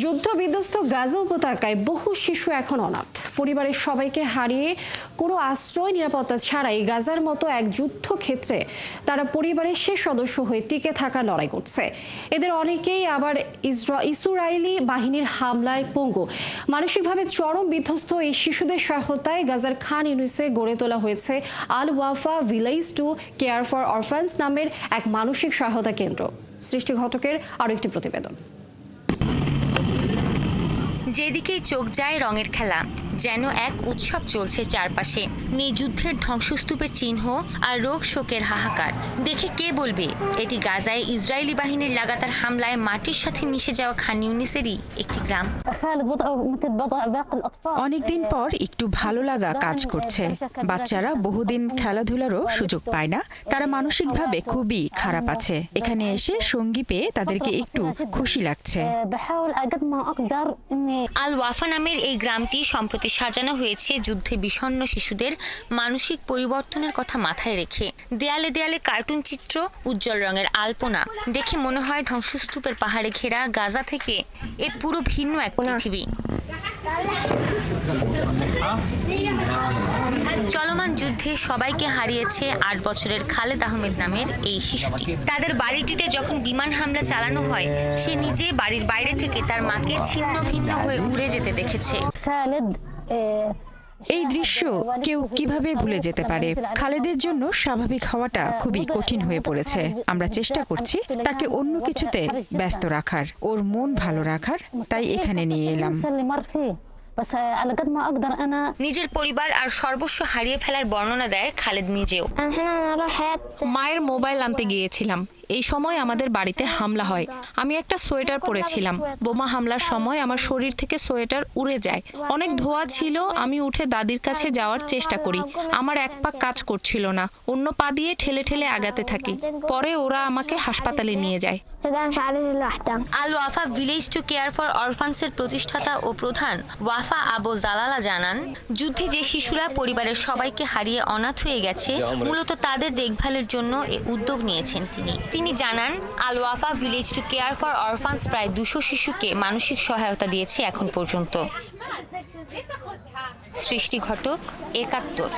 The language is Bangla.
যুদ্ধ বিধ্বস্ত গাজা উপত্যকায় বহু শিশু এখন অনাথ। পরিবারের সবাইকে হারিয়ে কোনো আশ্রয় নিরাপত্তা ছাড়াই গাজার মতো এক যুদ্ধক্ষেত্রে তারা পরিবারের শেষ সদস্য হয়ে টিকে থাকার লড়াই করছে। এদের অনেকেই আবার ইসরায়েলি বাহিনীর হামলায় পঙ্গু। মানসিকভাবে চরম বিধ্বস্ত এই শিশুদের সহায়তায় গাজার খান ইউনিসে গড়ে তোলা হয়েছে আল ওয়াফা ভিলেজ টু কেয়ার ফর অরফানস নামের এক মানসিক সহায়তা কেন্দ্র। সৃষ্টি ঘটকের আরও একটি প্রতিবেদন। যেদিকেই চোখ যায় রঙের খেলা, যেন এক উৎসব চলছে চারপাশে। নেই যুদ্ধের ধ্বংসস্তূপের চিহ্ন আর রোগ শোকের হাহাকার। দেখে কে বলবে এটি গাজায় ইসরায়েলি বাহিনীর লাগাতার হামলায় মাটির সাথে মিশে যাওয়া খান ইউনিসেরই একটি গ্রাম। অনেকদিন পর একটু ভালো লাগা কাজ করছে। বাচ্চারা বহুদিন খেলাধুলারও সুযোগ পায় না, তারা মানসিকভাবে খুবই খারাপ আছে। এখানে এসে সঙ্গী পেয়ে তাদেরকে একটু খুশি লাগছে। আল ওয়াফা নামের এই গ্রামটি সম্প্রতি সাজানো হয়েছে যুদ্ধে বিষণ্ণ শিশুদের মানসিক পরিবর্তনের কথা মাথায় রেখে। দেয়ালে দেয়ালে কার্টুন চিত্র, উজ্জ্বল রঙের আলপনা, দেখে মনে হয় ধ্বংসস্তূপের পাহাড়ে ঘেরা গাজা থেকে এ পুরো ভিন্ন এক পৃথিবী। চলমান যুদ্ধে সবাইকে হারিয়েছে ৮ বছরের খালেদ আহমেদ নামের এই শিশুটি। তাদের বাড়িটিতে যখন বিমান হামলা চালানো হয়, সে নিজে বাড়ির বাইরে থেকে তার মাকে ছিন্ন ভিন্ন হয়ে উড়ে যেতে দেখেছে। এই দৃশ্য কেউ কিভাবে ভুলে যেতে পারে? খালেদের জন্য স্বাভাবিক হওয়াটা খুবই কঠিন হয়ে পড়েছে। আমরা চেষ্টা করছি তাকে অন্য কিছুতে ব্যস্ত রাখার, ওর মন ভালো রাখার, তাই এখানে নিয়ে এলাম। নিজের পরিবার আর সর্বস্ব হারিয়ে ফেলার বর্ণনা দেয় খালেদ নিজেও। মায়ের মোবাইল আনতে গিয়েছিলাম, এই সময় আমাদের বাড়িতে হামলা হয়। আমি একটা সোয়েটার পরেছিলাম। বোমা হামলার সময় আমার শরীর থেকে সোয়েটার উড়ে যায়। অনেক ধোঁয়া ছিল। আমি উঠে দাদির কাছে যাওয়ার চেষ্টা করি। আমার এক পা কাজ করছিল না, অন্য পা দিয়ে ঠেলে ঠেলে আগাতে থাকি। পরে ওরা আমাকে হাসপাতালে নিয়ে যায়। আল ওয়াফা ভিলেজ টু কেয়ার ফর অরফানসের প্রতিষ্ঠাতা ও প্রধান ওয়াফা আবু জালালা জানান, যুদ্ধে যে শিশুরা পরিবারের সবাইকে হারিয়ে অনাথ হয়ে গেছে, মূলত তাদের দেখভালের জন্য এই উদ্যোগ নিয়েছেন তিনি জানান, আল ওয়াফা ভিলেজ টু কেয়ার ফর অরফানস প্রায় ২০০ শিশুকে মানসিক সহায়তা দিয়েছে এখন পর্যন্ত। সৃষ্টি ঘটক, ৭১।